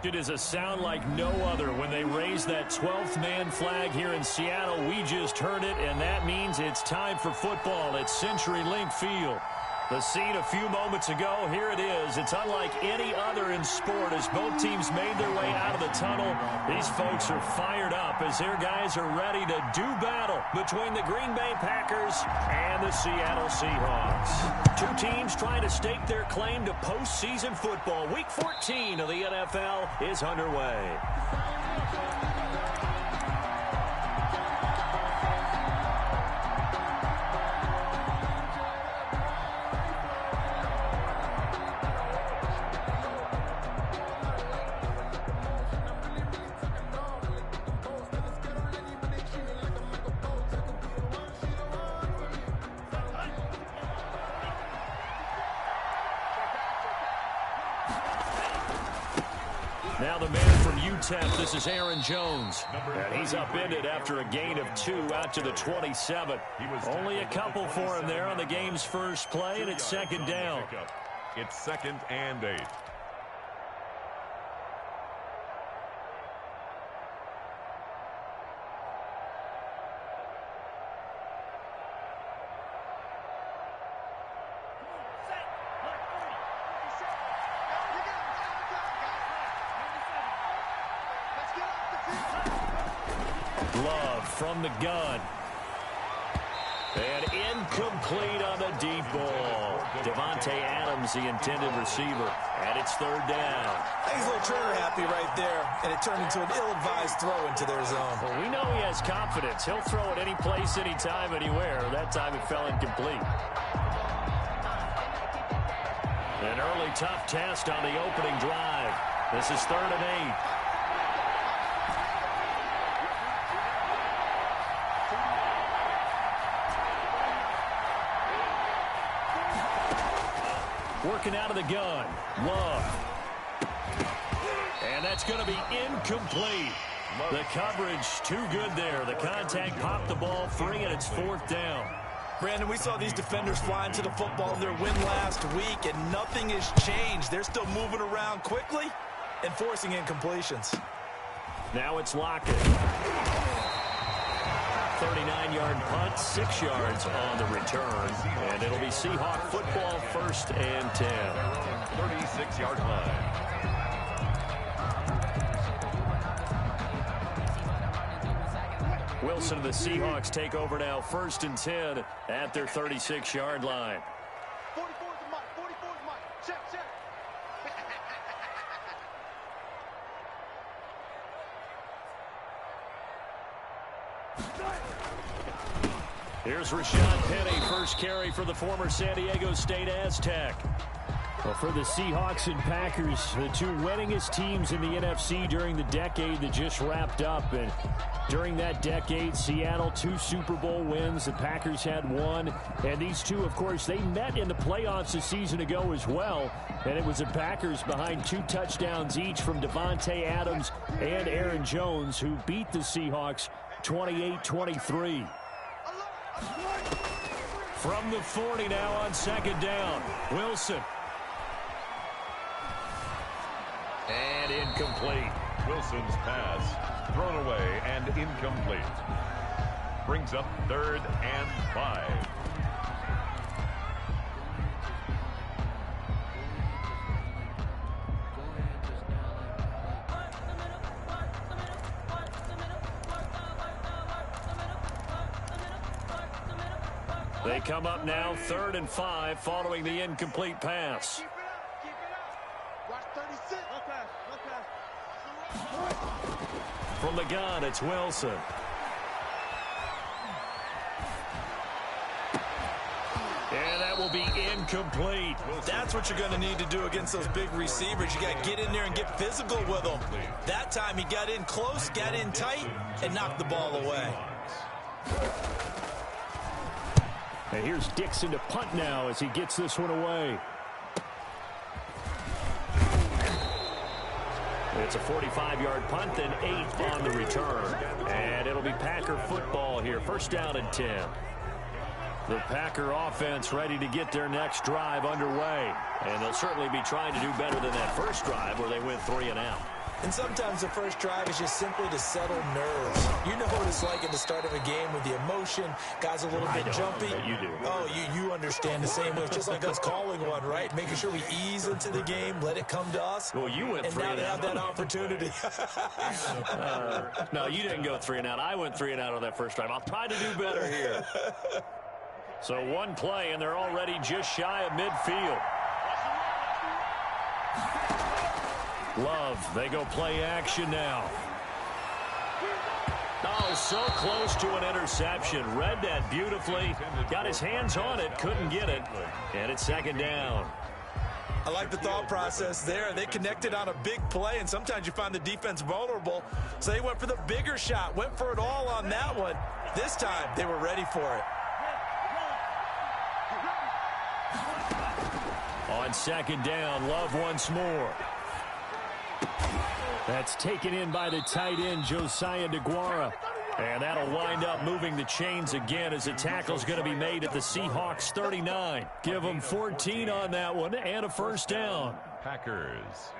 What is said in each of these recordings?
It is a sound like no other when they raise that 12th man flag here in Seattle. We just heard it, and that means it's time for football at CenturyLink Field. The scene a few moments ago, here it is. It's unlike any other in sport as both teams made their way out of the tunnel. These folks are fired up as their guys are ready to do battle between the Green Bay Packers and the Seattle Seahawks. Two teams trying to stake their claim to postseason football. Week 14 of the NFL is underway. Now the man from UTEP, this is Aaron Jones. And he's upended after a gain of 2 out to the 27. Only a couple for him there on the game's first play, and it's second down. It's 2nd and 8. Love from the gun. And incomplete on the deep ball. Devontae Adams, the intended receiver. And it's 3rd down. He's a little trigger happy right there, and it turned into an ill-advised throw into their zone. Well, we know he has confidence. He'll throw it any place, anytime, anywhere. That time it fell incomplete. An early tough test on the opening drive. This is 3rd and 8. Working out of the gun. Love. And that's going to be incomplete. The coverage too good there. The contact popped the ball free, and it's 4th down. Brandon, we saw these defenders flying to the football in their win last week, and nothing has changed. They're still moving around quickly and forcing incompletions. Now it's Lockett. 39-yard punt, 6 yards on the return. And it'll be Seahawk football, 1st and 10. 36-yard line. Wilson and the Seahawks take over now, 1st and 10 at their 36-yard line. 44's the mark. 44's the mark. Check, check. Here's Rashad Penny, first carry for the former San Diego State Aztec. Well, for the Seahawks and Packers, the two winningest teams in the NFC during the decade that just wrapped up. And during that decade, Seattle 2 Super Bowl wins. The Packers had 1. And these two, of course, they met in the playoffs a season ago as well. And it was the Packers behind 2 touchdowns each from Devontae Adams and Aaron Jones who beat the Seahawks 28-23. From the 40 now on 2nd down. Wilson. And incomplete. Wilson's pass thrown away and incomplete. Brings up 3rd and 5. They come up now 3rd and 5 following the incomplete pass. Keep it up. Watch 36. No pass. From the gun, it's Wilson. And that will be incomplete. That's what you're going to need to do against those big receivers. You got to get in there and get physical with them. That time he got in close, got in tight, and knocked the ball away. And here's Dixon to punt now as he gets this one away. It's a 45-yard punt, then 8 on the return. And it'll be Packer football here. 1st down and 10. The Packer offense ready to get their next drive underway. And they'll certainly be trying to do better than that first drive where they went 3 and out. And sometimes the first drive is just simply to settle nerves. You know what it's like at the start of a game with the emotion. Guys a little bit jumpy. You do. Oh, you understand the same way. It's just like us calling one, right? Making sure we ease into the game, let it come to us. Well, you went 3 and out. And now they have that opportunity. No, you didn't go 3 and out. I went 3 and out on that first drive. I'll try to do better here. So one play, and they're already just shy of midfield. Love, they go play action now. Oh, so close to an interception. Read that beautifully. Got his hands on it, couldn't get it. And it's second down. I like the thought process there. They connected on a big play, and sometimes you find the defense vulnerable. So they went for the bigger shot, went for it all on that one. This time, they were ready for it. On second down, Love once more. That's taken in by the tight end, Josiah DeGuara. And that'll wind up moving the chains again as the tackle's going to be made at the Seahawks 39. Give them 14 on that one and a first down. Packers.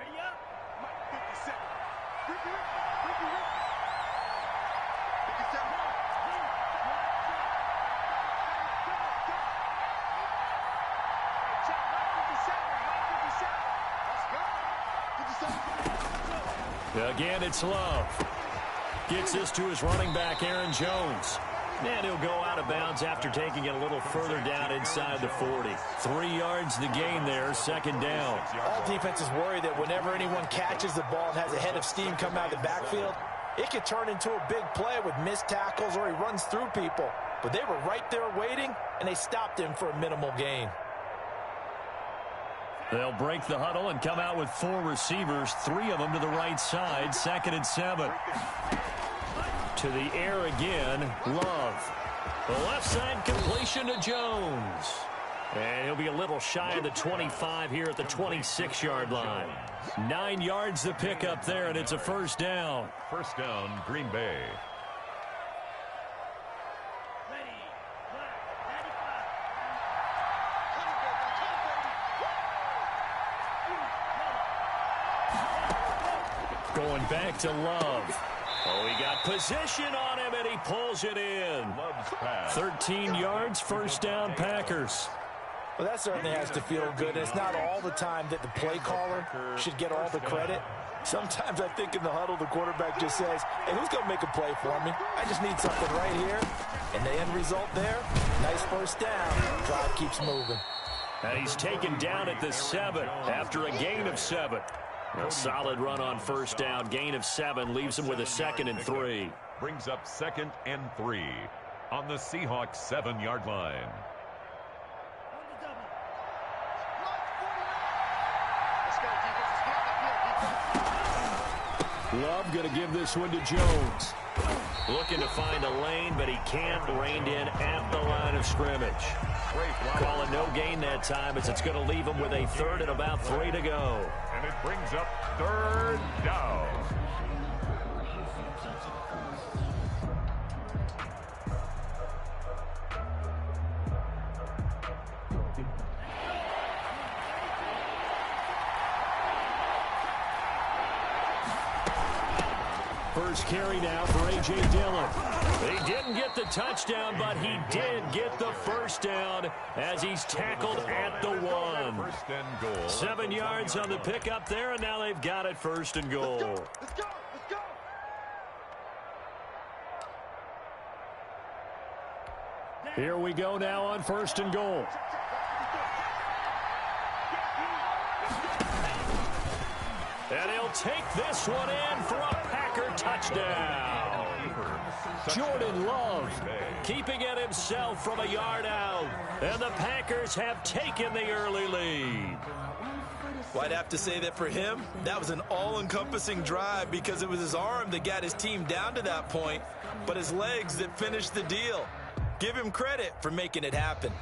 Again, it's Love. Gets this to his running back, Aaron Jones. And he'll go out of bounds after taking it a little further down inside the 40. 3 yards the gain there, second down. All defenses worry that whenever anyone catches the ball and has a head of steam come out of the backfield, it could turn into a big play with missed tackles or he runs through people. But they were right there waiting, and they stopped him for a minimal gain. They'll break the huddle and come out with 4 receivers, 3 of them to the right side, 2nd and 7. To the air again, Love. The left side completion to Jones. And he'll be a little shy of the 25 here at the 26-yard line. 9 yards to pick up there, and it's a first down. First down, Green Bay. Going back to Love. Oh, he got position on him, and he pulls it in. 13 yards, first down, Packers. Well, that certainly has to feel good. It's not all the time that the play caller should get all the credit. Sometimes I think in the huddle, the quarterback just says, hey, who's going to make a play for me? I just need something right here. And the end result there, nice first down. Drive keeps moving. And he's taken down at the 7 after a gain of 7. A solid run on first down. Gain of 7 leaves him with a 2nd and 3. Brings up 2nd and 3 on the Seahawks 7-yard line. Love going to give this one to Jones. Looking to find a lane, but he can't. Reined in at the line of scrimmage. Calling no gain that time as it's going to leave him with a 3rd and about 3 to go. And it brings up 3rd down. First carry now for A.J. Dillon. He didn't get the touchdown, but he did get the first down as he's tackled at the 1. First and goal. 7 yards on the pickup there, and now they've got it first and goal. Let's go. Let's go. Let's go. Here we go now on first and goal. And he'll take this one in for a Packer touchdown. Jordan Love keeping it himself from a yard out. And the Packers have taken the early lead. Well, I'd have to say that for him, that was an all-encompassing drive because it was his arm that got his team down to that point, but his legs that finished the deal. Give him credit for making it happen.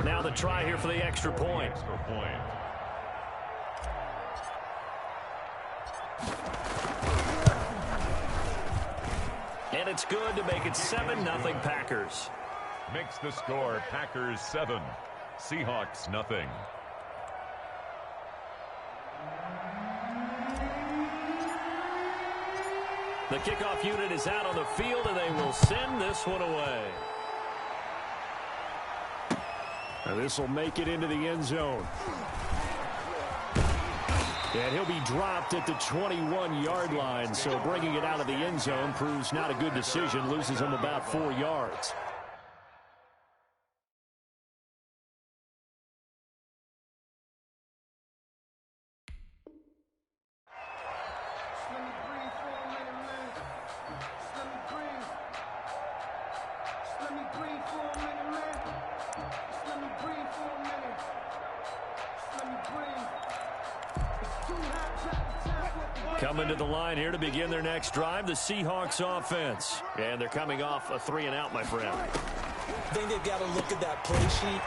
Now the try here for the extra point. And it's good to make it 7-0 Packers. Makes the score Packers 7, Seahawks nothing. The kickoff unit is out on the field, and they will send this one away. And this will make it into the end zone. And he'll be dropped at the 21-yard line, so bringing it out of the end zone proves not a good decision, loses him about 4 yards. Coming to the line here to begin their next drive, the Seahawks offense. And thee coming off a 3-and-out, my friend. I think they've got to look at that play sheet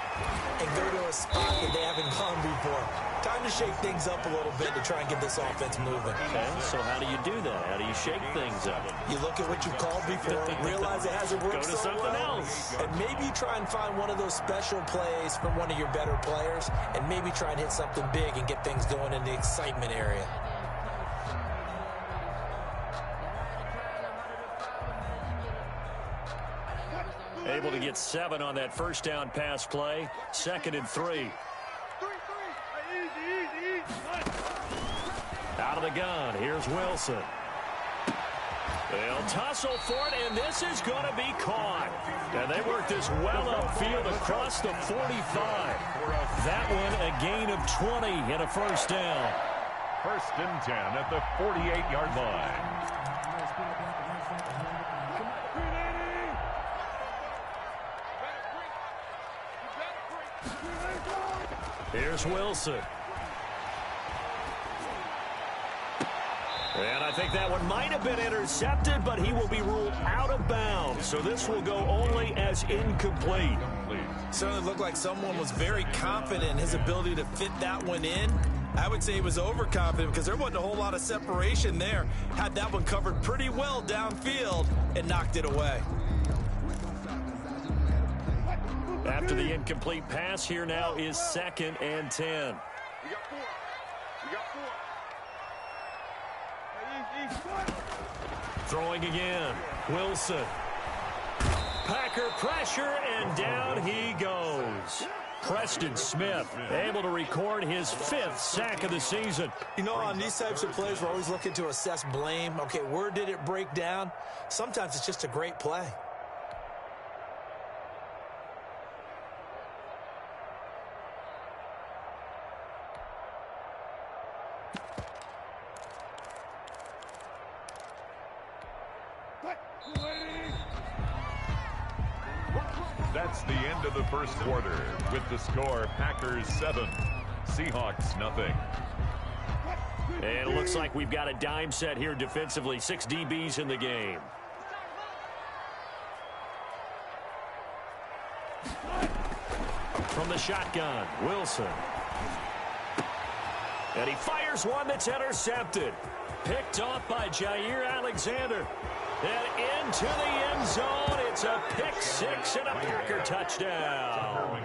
and go to a spot that they haven't gone before. Time to shake things up a little bit to try and get this offense moving. Okay, so how do you do that? How do you shake things up? You look at what you called before, realize it hasn't worked Go to so something well, else. and maybe you try and find one of those special plays from one of your better players, and maybe try and hit something big and get things going in the excitement area. Able to get 7 on that first down pass play. 2nd and 3. Out of the gun. Here's Wilson. They'll tussle for it, and this is going to be caught. And they work this well upfield across the 45. That one a gain of 20 and a first down. 1st and 10 at the 48-yard line. Here's Wilson. And I think that one might have been intercepted, but he will be ruled out of bounds. So this will go only as incomplete. Certainly looked like someone was very confident in his ability to fit that one in. I would say he was overconfident because there wasn't a whole lot of separation there. Had that one covered pretty well downfield and knocked it away. After the incomplete pass, here now is 2nd and 10. We got 4. We got 4. Throwing again. Wilson. Packer pressure, and down he goes. Preston Smith able to record his 5th sack of the season. You know, on these types of plays, we're always looking to assess blame. Okay, where did it break down? Sometimes it's just a great play. That's the end of the first quarter with the score Packers 7, Seahawks nothing. And it looks like we've got a dime set here defensively. 6 DBs in the game. From the shotgun, Wilson. And he fires one that's intercepted. Picked off by Jair Alexander. And into the end zone. It's a pick-6 and a Packer touchdown.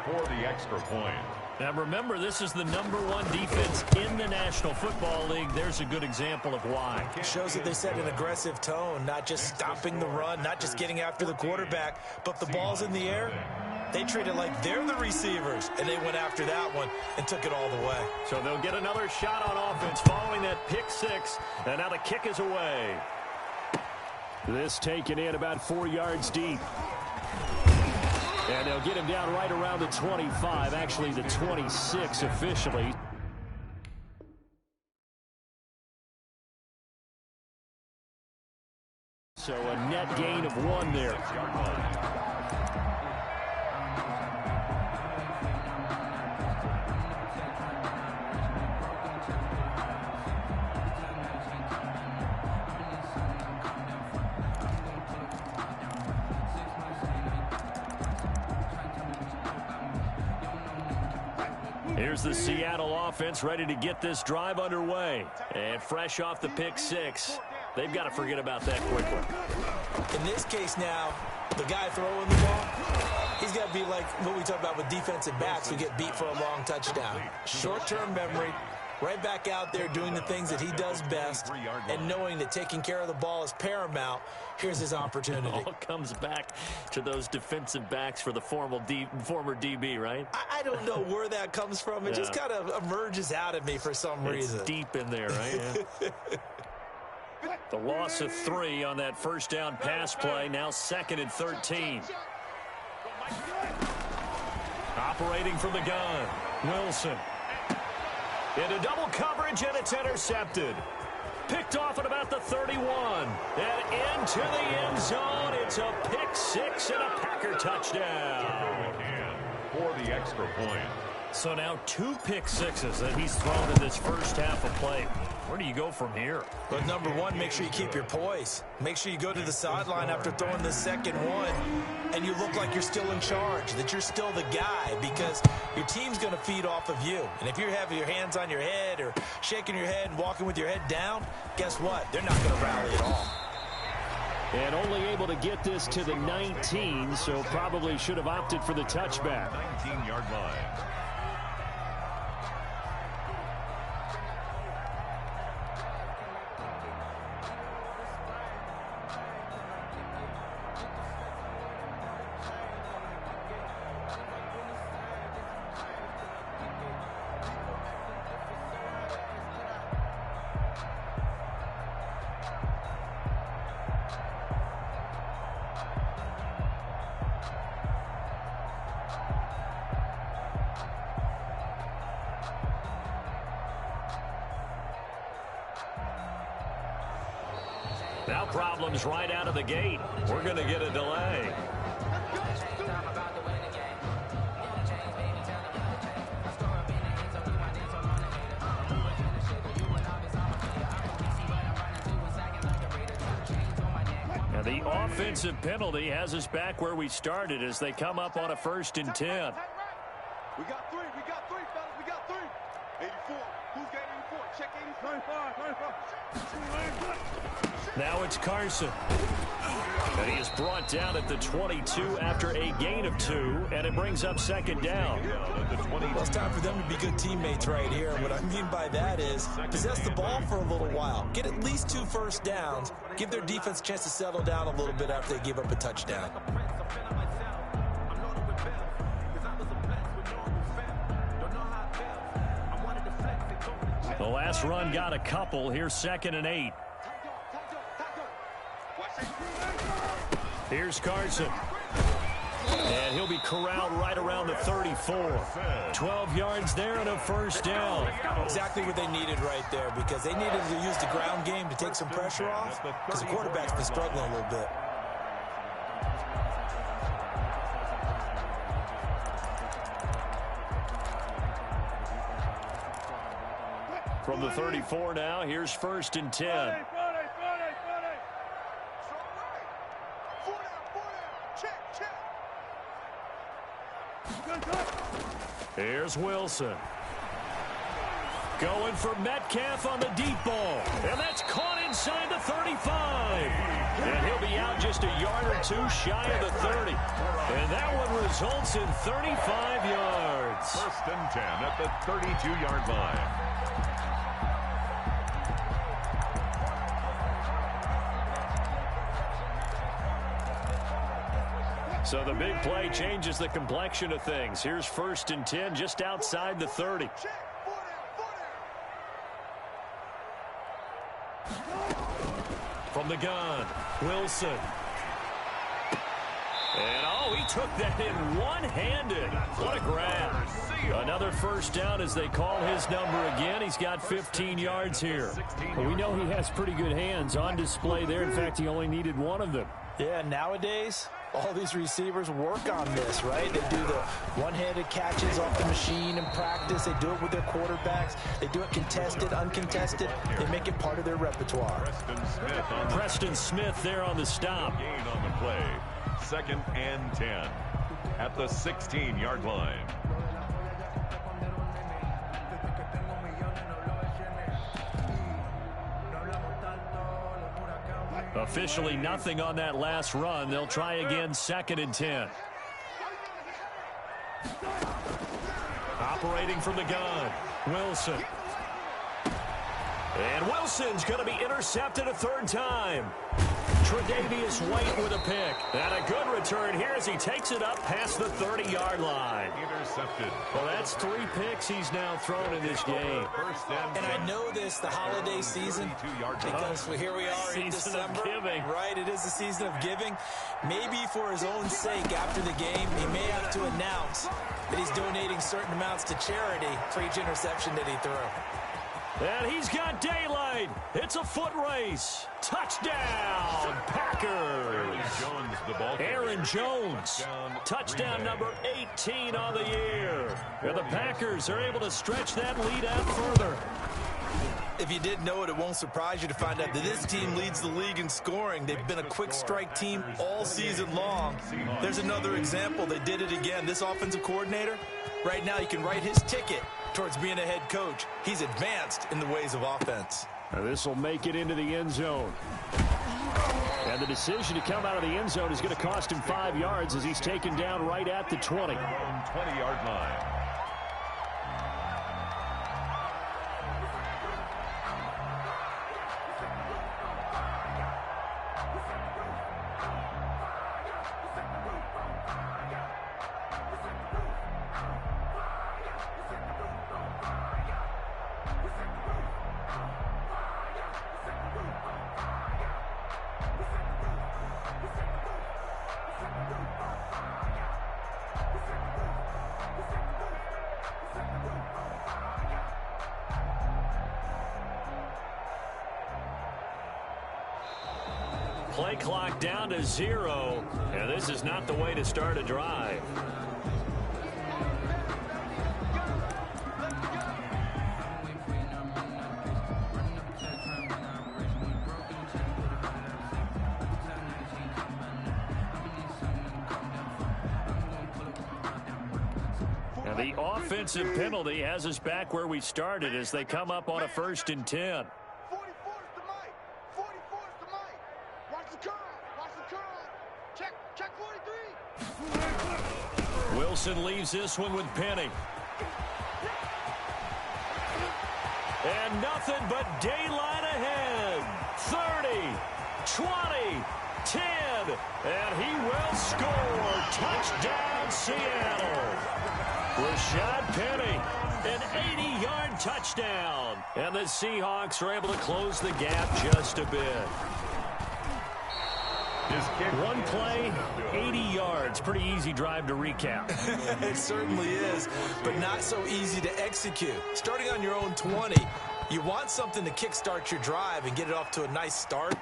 For the extra point. Now remember, this is the #1 defense in the National Football League. There's a good example of why. It shows that they set an aggressive tone, not just stopping the run, not just getting after the quarterback, but the ball's in the air. They treat it like they're the receivers, and they went after that one and took it all the way. So they'll get another shot on offense following that pick-6, and now the kick is away. This taken in about 4 yards deep. And they'll get him down right around the 25, actually the 26 officially. So a net gain of 1 there. Here's the Seattle offense ready to get this drive underway. And fresh off the pick six, they've got to forget about that quickly. In this case now, the guy throwing the ball, he's got to be like what we talk about with defensive backs who get beat for a long touchdown. Short-term memory, right back out there doing the things that he does best, and knowing that taking care of the ball is paramount. Here's his opportunity. It all comes back to those defensive backs for the former DB, right? I don't know where that comes from. It just kind of emerges out of me for some reason. It's deep in there, right? Yeah. The loss of 3 on that first down pass play. Now 2nd and 13. Operating from the gun, Wilson. Into double coverage, and it's intercepted. Picked off at about the 31. And into the end zone. It's a pick six and a Packer touchdown. For the extra point. So now 2 pick sixes that he's thrown in this first half of play. Where do you go from here? But number one, make sure you keep your poise. Make sure you go to the sideline after throwing the second one, and you look like you're still in charge, that you're still the guy, because your team's going to feed off of you. And if you're having your hands on your head or shaking your head and walking with your head down, guess what? They're not going to rally at all. And only able to get this to the 19, so probably should have opted for the touchback. 19-yard line. Now problems right out of the gate. We're going to get a delay. Now the offensive penalty has us back where we started as they come up on a 1st and 10. We got 3. We got 3, fellas. We got 3. 84. Who's got 84? Check 84. 95. Now it's Carson. And he is brought down at the 22 after a gain of 2, and it brings up 2nd down. Well, it's time for them to be good teammates right here. What I mean by that is possess the ball for a little while. Get at least 2 first downs. Give their defense a chance to settle down a little bit after they give up a touchdown. The last run got a couple. Here's 2nd and 8. Here's Carson. And he'll be corralled right around the 34. 12 yards there and a first down. Exactly what they needed right there, because they needed to use the ground game to take some pressure off, because the quarterback's been struggling a little bit. From the 34 now, here's 1st and 10. Here's Wilson. Going for Metcalf on the deep ball. And that's caught inside the 35. And he'll be out just a yard or 2 shy of the 30. And that one results in 35 yards. 1st and 10 at the 32-yard line. So the big play changes the complexion of things. Here's 1st and 10 just outside the 30. From the gun, Wilson. And he took that in one-handed. What a grab. Another first down as they call his number again. He's got 15 yards here. Well, we know he has pretty good hands on display there. In fact, he only needed one of them. Yeah, nowadays, all these receivers work on this, right? They do the one-handed catches off the machine in practice. They do it with their quarterbacks. They do it contested, uncontested. They make it part of their repertoire. Preston Smith there on the stop. Gain on the play. 2nd and 10 at the 16-yard line. Officially nothing on that last run. They'll try again 2nd and 10. Operating from the gun, Wilson. And Wilson's going to be intercepted a 3rd time. Tre'Davious White with a pick. And a good return here as he takes it up past the 30-yard line. Intercepted. Well, that's 3 picks he's now thrown in this game. And I know this, the holiday season, because here we are in December. Right, it is the season of giving. Maybe for his own sake after the game, he may have to announce that he's donating certain amounts to charity for each interception that he threw. And he's got daylight. It's a foot race. Touchdown, Packers. Aaron Jones, touchdown number 18 on the year. And the Packers are able to stretch that lead out further. If you didn't know it, it won't surprise you to find out that this team leads the league in scoring. They've been a quick strike team all season long. There's another example. They did it again. This offensive coordinator, right now, you can write his ticket towards being a head coach. He's advanced in the ways of offense. Now this will make it into the end zone. And the decision to come out of the end zone is going to cost him 5 yards as he's taken down right at the 20. 20-yard line. Play clock down to 0, and this is not the way to start a drive. And the offensive penalty has us back where we started as they come up on a 1st and 10. Wilson leaves this one with Penny. And nothing but daylight ahead. 30, 20, 10, and he will score. Touchdown, Seattle. Rashad Penny, an 80-yard touchdown. And the Seahawks are able to close the gap just a bit. One play, 80 yards. Pretty easy drive to recap. It certainly is, but not so easy to execute. Starting on your own 20, you want something to kickstart your drive and get it off to a nice start.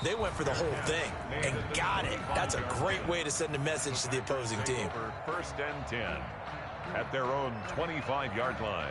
They went for the whole thing and got it. That's a great way to send a message to the opposing team. 1st and 10 at their own 25-yard line.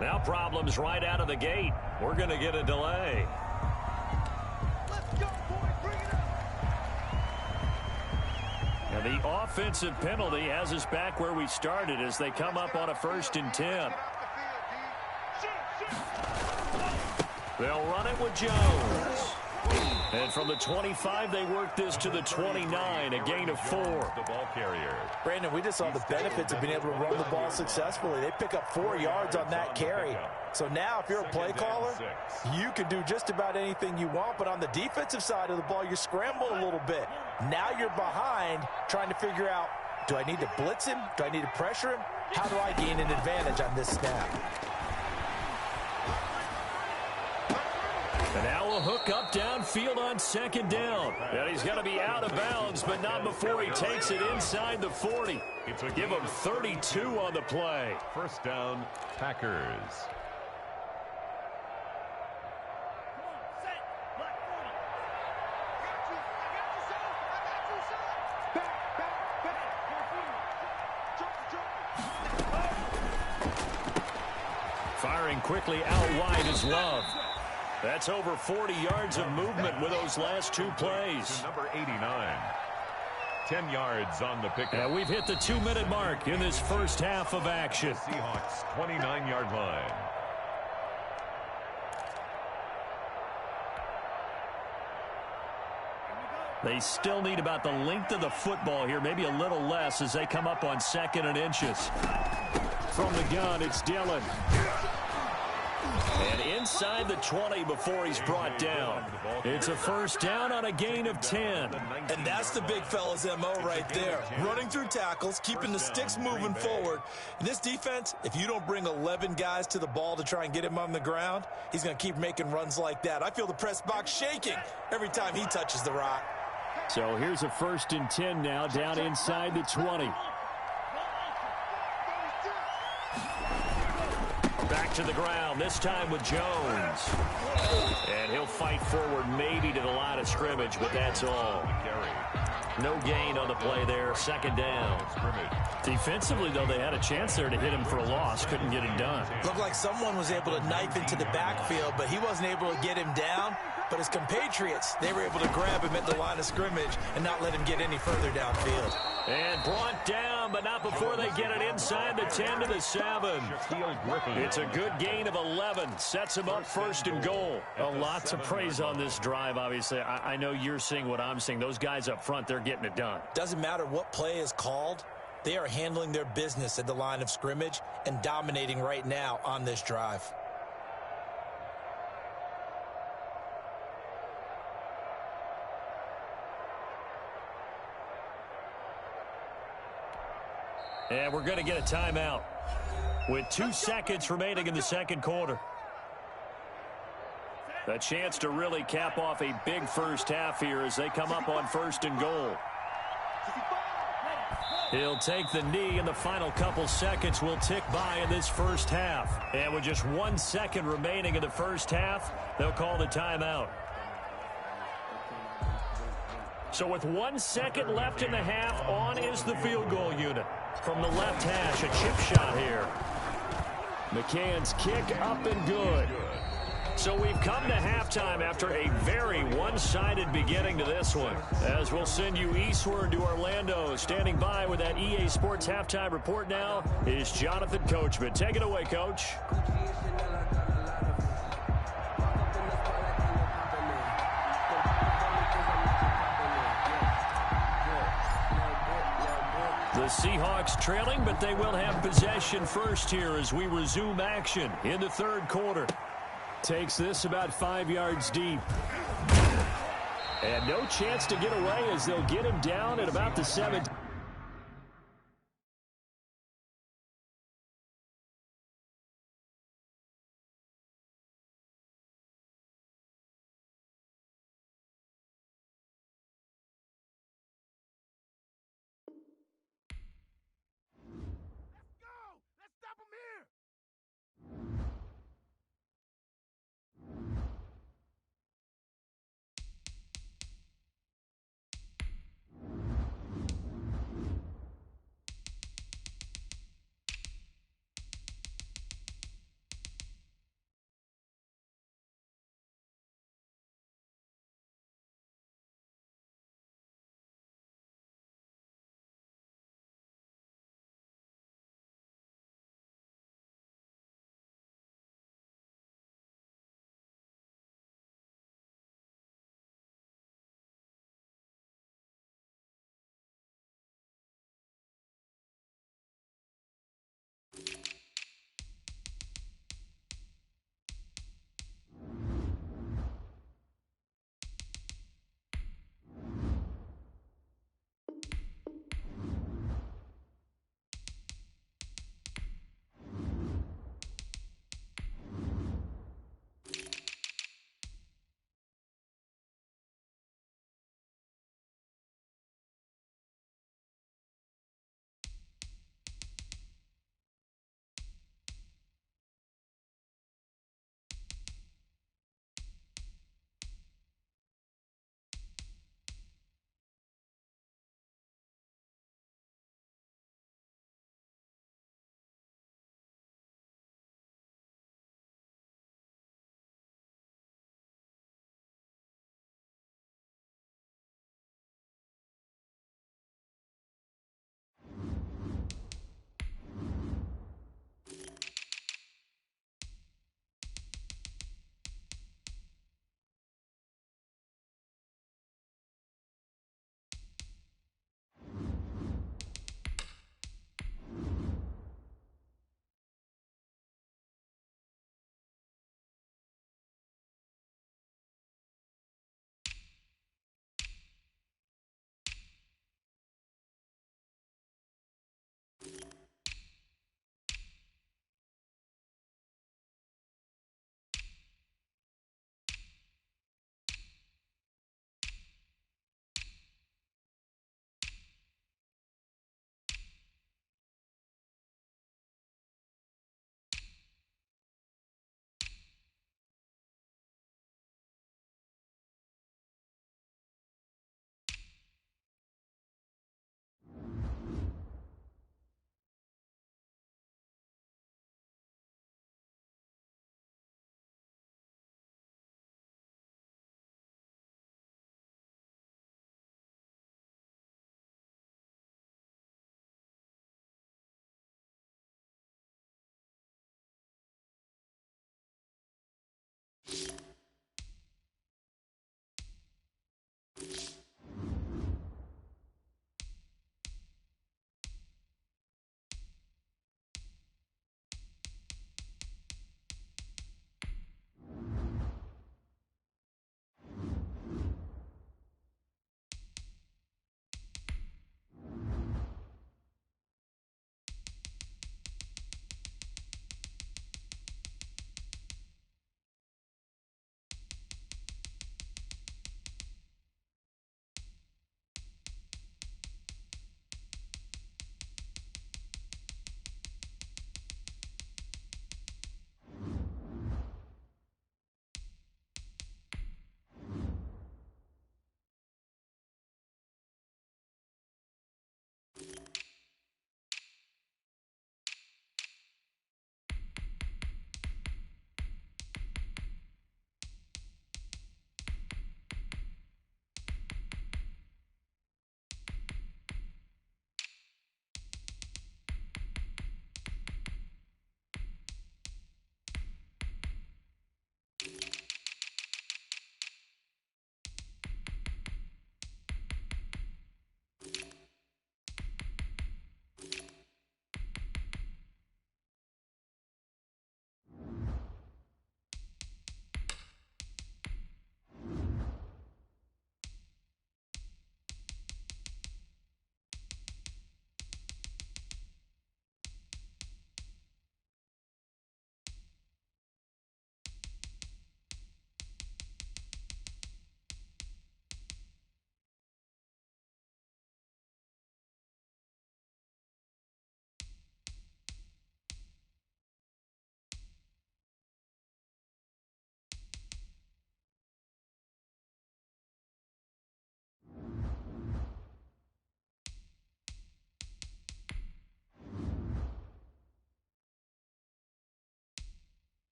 Now problems right out of the gate. We're going to get a delay. Let's go, boys. Bring it up. And the offensive penalty has us back where we started as they come up on a 1st and 10. They'll run it with Jones. And from the 25, they work this to the 29, a gain of 4. The ball carrier. Brandon, we just saw the benefits of being able to run the ball successfully. They pick up 4 yards on that carry. So now if you're a play caller, you can do just about anything you want. But on the defensive side of the ball, you're scrambling a little bit. Now you're behind trying to figure out, do I need to blitz him? Do I need to pressure him? How do I gain an advantage on this snap? And now a hook up downfield on 2nd down. And he's going to be out of bounds, but not before he takes it inside the 40. Give him 32 on the play. 1st down, Packers. firing quickly out wide is Love. That's over 40 yards of movement with those last two plays. Number 89. 10 yards on the pickup. And we've hit the 2-minute mark in this first half of action. Seahawks 29-yard line. They still need about the length of the football here, maybe a little less as they come up on 2nd and inches. From the gun, it's Dillon. And inside the 20 before he's brought down. It's a first down on a gain of 10. And that's the big fella's MO right there. Running through tackles, keeping the sticks moving forward. In this defense, if you don't bring 11 guys to the ball to try and get him on the ground, he's going to keep making runs like that. I feel the press box shaking every time he touches the rock. So here's a 1st and 10 now, down inside the 20. Back to the ground, this time with Jones. And he'll fight forward maybe to the line of scrimmage, but that's all. No gain on the play there, 2nd down. Defensively, though, they had a chance there to hit him for a loss. Couldn't get it done. Looked like someone was able to knife into the backfield, but he wasn't able to get him down. But his compatriots, they were able to grab him at the line of scrimmage and not let him get any further downfield. And brought down, but not before they get it inside the 10 to the 7. It's a good gain of 11. Sets him up 1st and goal. A lot to praise on this drive, obviously. I know you're seeing what I'm seeing. Those guys up front, they're getting it done. Doesn't matter what play is called. They are handling their business at the line of scrimmage and dominating right now on this drive. And we're going to get a timeout with 2 seconds remaining in the 2nd quarter. A chance to really cap off a big first half here as they come up on 1st and goal. He'll take the knee, and the final couple seconds will tick by in this first half. And with just 1 second remaining in the first half, they'll call the timeout. So with 1 second left in the half, on is the field goal unit. From the left hash, a chip shot here. McCann's kick up and good. So we've come to halftime after a very one-sided beginning to this one. As we'll send you eastward to Orlando. Standing by with that EA Sports halftime report now is Jonathan Coachman. Take it away, Coach. The Seahawks trailing, but they will have possession first here as we resume action in the 3rd quarter. Takes this about 5 yards deep. And no chance to get away as they'll get him down at about the 7.